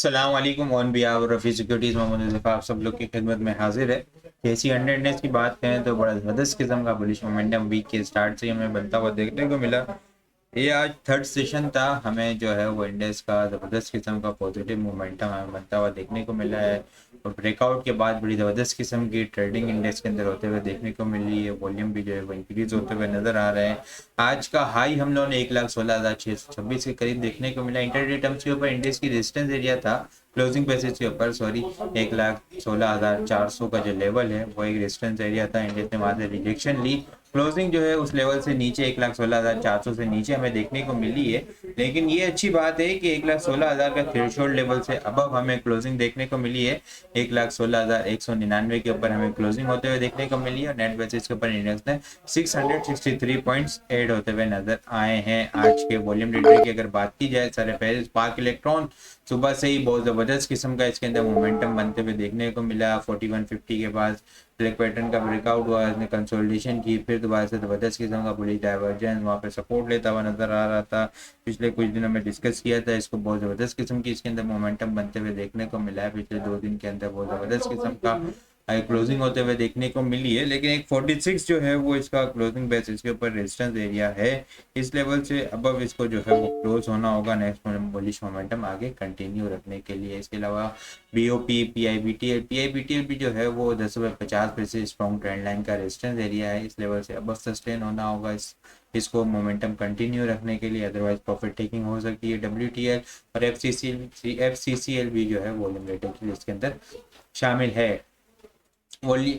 अस्सलाम वालेकुम on behalf Rafi securities Mohammad Zafar आप सब लोग की खिदमत में हाजिर है। केसी 100 इंडेक्स की बात करें तो बड़ा ज़बरदस्त किस्म का बुलिश मोमेंटम वीक के स्टार्ट से ही हमें बनता हुआ देखने को मिला। ये आज थर्ड सेशन था, हमें जो है वो इंडेक्स का ज़बरदस्त किस्म का पॉजिटिव मोमेंटम हमें बनता हुआ देखने को मिला है और ब्रेकआउट के बाद बड़ी ज़बरदस्त किस्म की ट्रेडिंग इंडेक्स के अंदर होते हुए देखने को मिल रही है। वॉल्यूम भी जो है वो इंक्रीज होते हुए नज़र आ रहे हैं। आज का हाई हम लोगों ने 1,16,626 के करीब देखने को मिला। इंटरडे टर्म्स के ऊपर इंडेक्स की रेजिस्टेंस एरिया था, क्लोजिंग बेसिस के ऊपर 1,16,400 का जो लेवल है वो एक रेजिस्टेंस एरिया था। इंडेक्स ने वहाँ से रिजेक्शन ली। क्लोजिंग जो है उस लेवल से नीचे 1,16,400 से नीचे हमें देखने को मिली है, लेकिन ये अच्छी बात है कि 1,16,000 का थ्रेशोल्ड लेवल से अबव हमें क्लोजिंग देखने को मिली है। 1,16,199 के ऊपर हमें क्लोजिंग होते हुए देखने को मिली है और नेट बेसिस के ऊपर इंडेक्स ने 663 पॉइंट्स ऐड होते हुए नजर आए हैं। आज के वॉल्यूम डेटा की अगर बात की जाए, सर पहले स्पार्क इलेक्ट्रॉन सुबह से ही बहुत ज़बरदस्त किस्म का इसके अंदर मोमेंटम बनते हुए देखने को मिला। 4150 के बाद ब्लैक पैटर्न का ब्रेकआउट हुआ, इसने कंसोलिडेशन की, फिर दोबारा से ज़बरदस्त किस्म का बुलिश डाइवर्जेंस वहाँ पे सपोर्ट लेता हुआ नजर आ रहा था। पिछले कुछ दिनों में डिस्कस किया था, इसको बहुत ज़बरदस्त किस्म की इसके अंदर मोमेंटम बनते हुए देखने को मिला है। पिछले 2 दिन के अंदर बहुत ज़बरदस्त किस्म का क्लोजिंग होते हुए देखने को मिली है, लेकिन एक 46 जो है वो इसका क्लोजिंग बेस इसके ऊपर रेजिस्टेंस एरिया है। इस लेवल से अबव इसको जो है वो क्लोज होना होगा नेक्स्ट बुलिश मोमेंटम आगे कंटिन्यू रखने के लिए। इसके अलावा बीओपी पीआईबीटीएल भी जो है वो 10.50 पे से स्ट्रॉन्ग ट्रेंड लाइन का रेजिस्टेंस एरिया है। इस लेवल से अबव सस्टेन होना होगा इसको मोमेंटम कंटिन्यू रखने के लिए, अदरवाइज प्रॉफिट टेकिंग हो सकती है। डब्ल्यूटीएल और एफसीसीएल भी जो है वॉल्यूम रेटिंग की लिस्ट के अंदर शामिल है।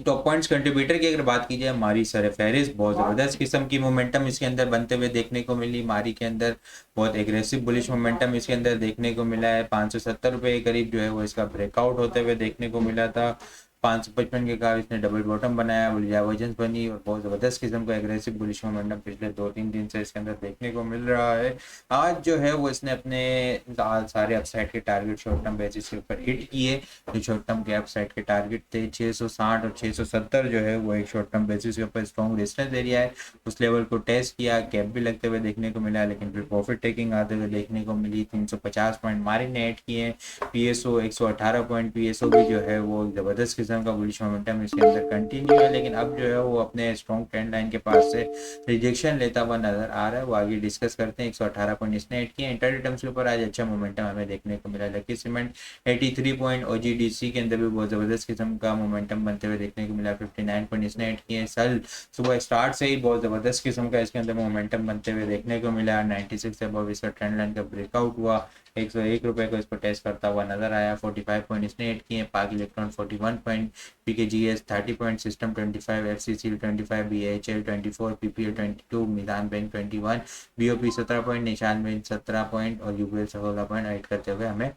टॉप पॉइंट्स कंट्रीब्यूटर की अगर बात की जाए, मारी सर फहरिस्त बहुत ज़बरदस्त किस्म की मोमेंटम इसके अंदर बनते हुए देखने को मिली। मारी के अंदर बहुत एग्रेसिव बुलिश मोमेंटम इसके अंदर देखने को मिला है। 570 रुपये के करीब जो है वो इसका ब्रेकआउट होते हुए देखने को मिला था। 555 के करीब इसने डबल बॉटम बनाया, बुलिश डाइवर्जेंस बनी और बहुत ज़बरदस्त किस्म का एग्रेसिव बुलिश मोमेंटम पिछले 2-3 दिन से इसके अंदर देखने को मिल रहा है। आज जो है वो इसने अपने सारे अपसाइड के टारगेट शॉर्ट टर्म बेसिस के ऊपर हिट किए। जो शॉर्ट टर्म के अपसाइड के टारगेट थे 660 और 670 जो है वो एक शॉर्ट टर्म बेसिस के ऊपर स्ट्रॉन्ग रेजिस्टेंस एरिया है। उस लेवल को टेस्ट किया, कैप भी लगते हुए देखने को मिला, लेकिन फिर प्रॉफिट टेकिंग आते हुए देखने को मिली। 350 पॉइंट मारी ने ऐड किए। पीएसओ 118 पॉइंट, पीएसओ भी जो है वो जबरदस्त किस्म का बुलिश मोमेंटम इसके अंदर कंटिन्यू है, लेकिन अब जो है वो अपने स्ट्रॉन्ग ट्रेंड लाइन के पास से रिजेक्शन लेता हुआ नजर आ रहा है। वो आगे डिस्कस करते हैं। 118 पॉइंट इसने ऐड किए। इंटरडे टर्म्स के ऊपर आज अच्छा मोमेंटम हमें देखने को मिला। लकी सीमेंट 83 पॉइंट, ओजीडीसी के अंदर भी बहुत ज़बरदस्त किस्म का मोमेंटम बनते हुए देखने को मिला। 59 पॉइंट इसने ऐड किए। सल सुबह स्टार्ट से ही बहुत ज़बरदस्त किस्म का इसके अंदर मोमेंटम बनते हुए देखने को मिला। 96 से अबव इसका ट्रेंड लाइन का ब्रेकआउट हुआ। 101 रुपये को इसको टेस्ट करता हुआ नजर आया। 45 पॉइंट इसने ऐड किए। Pak electron 41 point, PKGS 30 point, system 25, FCCL 25, BHL 24, PPL 22, Meezan bank 21, BOP 17 point, Nishan bank 17 point और यूबीएल 16 पॉइंट ऐड करते हुए हमें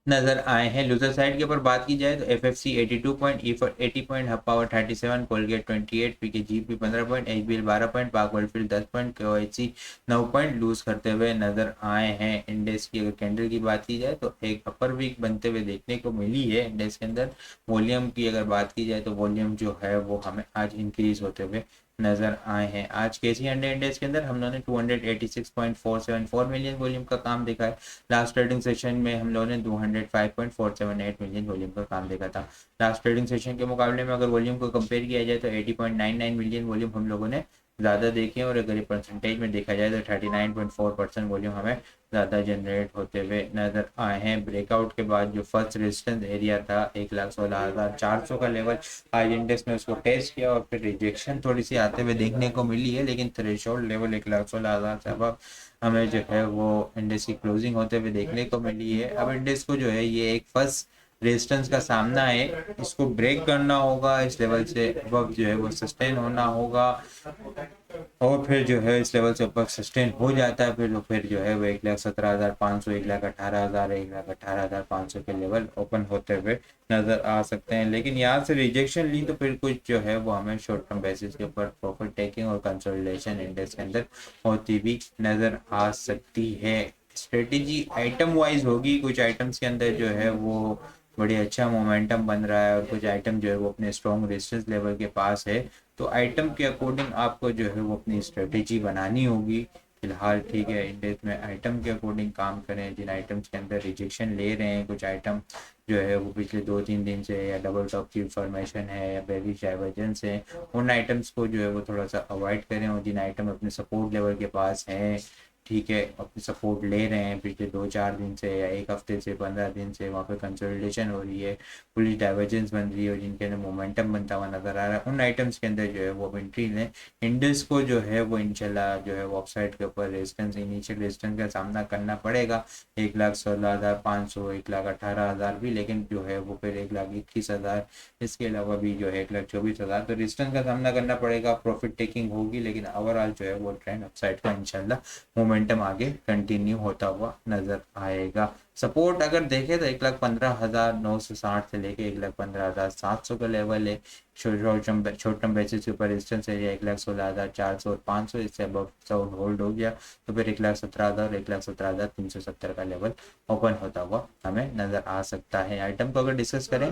नजर आए हैं। लूजर साइड के ऊपर बात की जाए तो FFC 82 point, E for 80 point, hub power 37, Colgate 28, पीकेजीपी 15 point, HBL 12 point, पाक वर्ल्डफील्ड 10 पॉइंट, केओएचसी 9 पॉइंट लूज करते हुए नजर आए हैं। इंडेक्स की अगर कैंडल की बात की जाए तो एक अपर वीक बनते हुए देखने को मिली है इंडेक्स के अंदर। वॉल्यूम की अगर बात की जाए तो वॉल्यूम जो है वो हमें आज इंक्रीज होते हुए नजर आए हैं। आज केसी 100 इंडेक्स के अंदर हम लोगों ने 286.474 मिलियन वॉल्यूम का काम देखा है। लास्ट ट्रेडिंग सेशन में हम लोगों ने 205.478 मिलियन वॉल्यूम का काम देखा था। लास्ट ट्रेडिंग सेशन के मुकाबले में अगर वॉल्यूम को कंपेयर किया जाए तो 80.99 मिलियन वॉल्यूम हम लोगों ने ज़्यादा देखे, और अगर ये परसेंटेज में देखा जाए तो 39.4% वॉल्यूम हमें ज़्यादा जनरेट होते हुए नजर आए हैं। ब्रेकआउट के बाद जो फर्स्ट रेजिस्टेंस एरिया था 1,16,400 का लेवल, आज इंडेक्स ने उसको टेस्ट किया और फिर रिजेक्शन थोड़ी सी आते हुए देखने को मिली है, लेकिन थ्रेशोल्ड लेवल 1,16,000 से अब हमें जो है वो इंडेक्स की क्लोजिंग होते हुए देखने को मिली है। अब इंडेक्स को जो है ये एक फर्स्ट रेजिस्टेंस का सामना है, इसको ब्रेक करना होगा। इस लेवल से अब जो है वो सस्टेन होना होगा और फिर जो है इस लेवल से ऊपर सस्टेन हो जाता है फिर जो है वो 1,17,500, 1,18,000, 1,18,500 के लेवल ओपन होते हुए नज़र आ सकते हैं। लेकिन यहाँ से रिजेक्शन ली तो फिर कुछ जो है वो हमें शॉर्ट टर्म बेसिस के ऊपर प्रॉफिट टेकिंग और कंसोलिडेशन इंडेक्स के अंदर होती भी नज़र आ सकती है। स्ट्रेटेजी आइटम वाइज होगी, कुछ आइटम्स के अंदर जो है वो बड़े अच्छा मोमेंटम बन रहा है और कुछ आइटम जो है वो अपने स्ट्रॉन्ग रेजिस्टेंस लेवल के पास है। तो आइटम के अकॉर्डिंग आपको जो है वो अपनी स्ट्रेटेजी बनानी होगी फिलहाल ठीक है। इंडेक्स में आइटम के अकॉर्डिंग काम करें, जिन आइटम्स के अंदर रिजेक्शन ले रहे हैं कुछ आइटम जो है वो पिछले 2-3 दिन से, या डबल टॉप की फॉर्मेशन है या बेरिश डाइवर्जेंस है, उन आइटम्स को जो है वो थोड़ा सा अवॉइड करें। और जिन आइटम अपने सपोर्ट लेवल के पास हैं, ठीक है, अपनी सपोर्ट ले रहे हैं पिछले 2-4 दिन से या एक हफ्ते से 15 दिन से, वहाँ पे कंसोलिडेशन हो रही है, पुलिस डाइवर्जेंस बन रही है और जिनके अंदर मोमेंटम बनता हुआ नजर आ रहा है, उन आइटम्स के अंदर जो है वो एंट्री लें। इंडेक्स को जो है वो इंशाल्लाह जो है वो अपसाइड के ऊपर रेजिस्टेंस, इनिशियल रेजिस्टेंस का सामना करना पड़ेगा 1,16,500, 1,18,000 भी, लेकिन जो है वो फिर 1,21,000, इसके अलावा भी जो है 1,24,000, तो रेजिस्टेंस का सामना करना पड़ेगा। प्रॉफिट टेकिंग होगी, लेकिन ओवरऑल जो है वो ट्रेंड अपसाइड का इंशाल्लाह मोमेंटम आगे कंटिन्यू होता हुआ नजर आएगा। सपोर्ट अगर देखें तो 1,15,960 से लेके 1,15,700 का लेवल है। शॉर्ट टर्म बेसिस के ऊपर रेजिस्टेंस एरिया 1,16,400 और 500, इससे अब होल्ड हो गया तो फिर 1,17,000 और 1,17,370 का लेवल ओपन होता हुआ हमें नजर आ सकता है। आइटम को अगर डिस्कस करें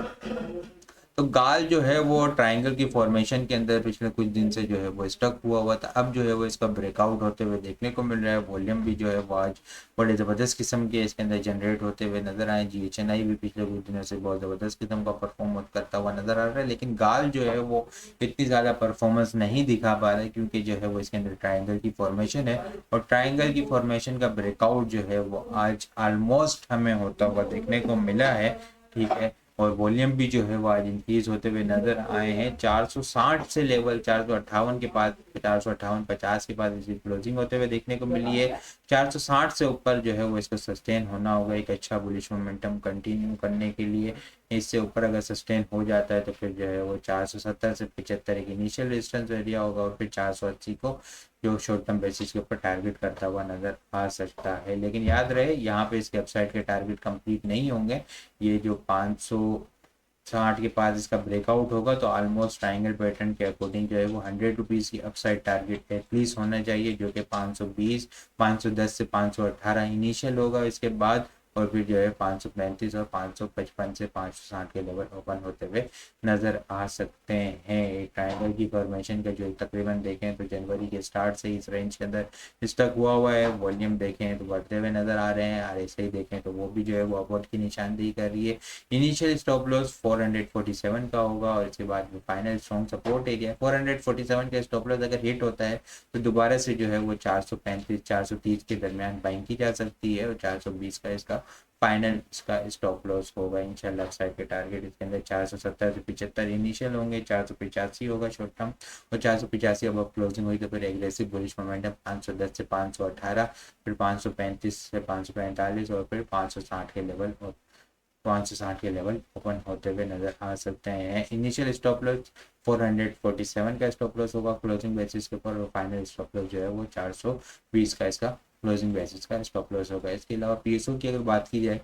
तो गाल जो है वो ट्रायंगल की फॉर्मेशन के अंदर पिछले कुछ दिन से जो है वो स्टक हुआ था। अब जो है वो इसका ब्रेकआउट होते हुए देखने को मिल रहा है। वॉल्यूम भी जो है वो आज बड़े ज़बरदस्त किस्म के इसके अंदर जनरेट होते हुए नजर आए। GHNI भी पिछले कुछ दिनों से बहुत ज़बरदस्त किस्म का परफॉर्म करता हुआ नजर आ रहा है, लेकिन गाल जो है वो इतनी ज़्यादा परफॉर्मेंस नहीं दिखा पा रहा है, क्योंकि जो है वो इसके अंदर ट्राइंगल की फॉर्मेशन है और ट्राइंगल की फॉर्मेशन का ब्रेकआउट जो है वो आज ऑलमोस्ट हमें होता हुआ देखने को मिला है, ठीक है। और वॉल्यूम भी जो है वो आज इंक्रीज होते हुए नजर आए हैं। 460 से लेवल 458 के पास, 458-50 के पास इसकी क्लोजिंग होते हुए देखने को मिली है। 460 से ऊपर जो है वो इसको सस्टेन होना होगा एक अच्छा बुलिश मोमेंटम कंटिन्यू करने के लिए। इससे ऊपर अगर सस्टेन हो जाता है तो फिर जो है वो 470 से 75 एक इनिशियल रेजिस्टेंस एरिया होगा और फिर 480 को जो शॉर्ट टर्म बेसिस के ऊपर टारगेट करता हुआ नजर आ सकता है। लेकिन याद रहे यहाँ पे इसके अपसाइड के टारगेट कंप्लीट नहीं होंगे। ये जो 560 के पास इसका ब्रेकआउट होगा तो ऑलमोस्ट ट्राइंगल पैटर्न के अकॉर्डिंग जो है वो 100 रुपीज़ की अपसाइड टारगेट एटलीस्ट होना चाहिए, जो कि 520, 510 से 518 इनिशियल होगा इसके बाद, और फिर जो है 535 और 555 से 560 के लेवल ओपन होते हुए नजर आ सकते हैं। एक ट्रायंगल की फॉर्मेशन का जो तकरीबन देखें तो जनवरी के स्टार्ट से इस रेंज के अंदर स्टक हुआ है। वॉल्यूम देखें तो बढ़ते हुए नजर आ रहे हैं, और ऐसे ही देखें तो वो भी जो है वो अपवर्ड की निशानदेही कर रही है। इनिशियल स्टॉप लॉस 447 का होगा और इसके बाद फाइनल स्ट्रॉन्ग सपोर्ट एरिया 447 का स्टॉप लॉस अगर हिट होता है तो दोबारा से जो है वो 435-430 के दरमियान बाइंग की जा सकती है और 420 का इसका फाइनल इसका स्टॉप लॉस होगा। इंशाल्लाह साइड के टारगेट इसके अंदर 470 से 75 इनिशियल होंगे, 485 होगा शॉर्ट टर्म और 485 अब क्लोजिंग हुई तो फिर एग्रेसिव बुलिश मोमेंटम 510 से 518, फिर 535 से 545 और फिर 560 के लेवल 560 के लेवल ओपन होते हुए नजर आ सकते हैं। इनिशियल स्टॉप लॉस 447 का स्टॉप लॉस होगा क्लोजिंग बेसिस के ऊपर और फाइनल स्टॉप लॉस जो है वो 420 का इसका क्लोजिंग बेसिस का स्टॉप लॉस होगा। इसके अलावा पीएसओ की अगर बात की जाए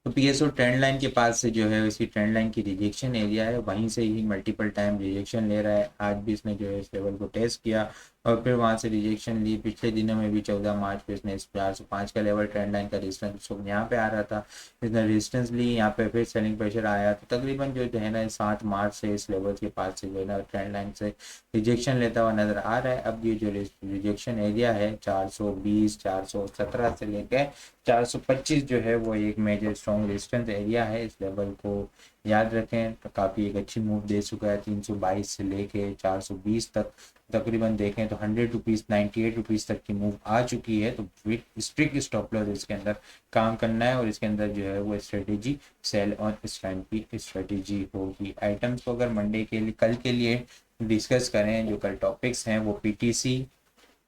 तो पीएसओ ट्रेंड लाइन के पास से जो है इसकी ट्रेंड लाइन की रिजेक्शन एरिया है, वहीं से ही मल्टीपल टाइम रिजेक्शन ले रहा है। आज भी इसने जो है इस लेवल को टेस्ट किया और फिर वहां से रिजेक्शन ली। पिछले दिनों में भी 14 मार्च को इसने 405 का लेवल ट्रेंड लाइन का रेजिस्टेंस यहाँ पे आ रहा था, इसने रेजिस्टेंस ली, यहाँ पे फिर सेलिंग प्रेशर आया तो तकरीबन जो है ना 7 मार्च से इस लेवल के पास से जो है ना ट्रेंड लाइन से रिजेक्शन लेता हुआ नजर आ रहा है। अब ये जो रिजेक्शन एरिया है 420, 417 से लेकर 425 जो है वो एक मेजर स्ट्रॉन्ग रेजिस्टेंस एरिया है। इस लेवल को याद रखें तो काफ़ी एक अच्छी मूव दे चुका है 322 से लेके 420 तक। तकरीबन देखें तो 100 रुपीज़ 98 रुपीज़ तक की मूव आ चुकी है, तो स्ट्रिक्ट स्टॉप लॉस इसके अंदर काम करना है और इसके अंदर जो है वो स्ट्रेटेजी सेल और स्टैंड की स्ट्रेटेजी होगी। आइटम्स को अगर मंडे के लिए कल के लिए डिस्कस करें, जो कल टॉपिक्स हैं वो PTC,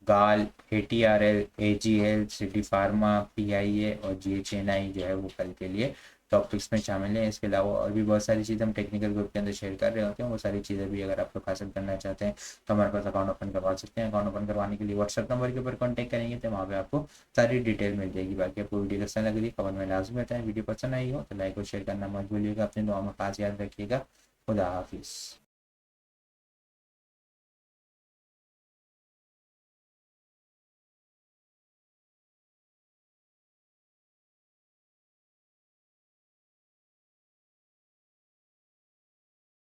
गाल, ATRL, AGL, city pharma, PIA और GHNI जो है वो कल के लिए टॉपिक्स में शामिल है। इसके अलावा और भी बहुत सारी चीज़ें हम टेक्निकल ग्रुप के अंदर शेयर कर रहे होते हैं, वो सारी चीज़ें भी अगर आप लोग हासिल करना चाहते हैं तो हमारे पास अकाउंट ओपन करवा सकते हैं। अकाउंट ओपन करवाने के लिए व्हाट्सअप नंबर के ऊपर कॉन्टैक्ट करेंगे तो वहाँ पे आपको सारी डिटेल मिल जाएगी। बाकी आपको वीडियो कैसा लग रही कमेंट में लाजमी बताएं। वीडियो पसंद आई हो तो लाइक और शेयर करना मत भूलिएगा। अपने दुआ में खास याद रखिएगा। खुदा हाफिज़।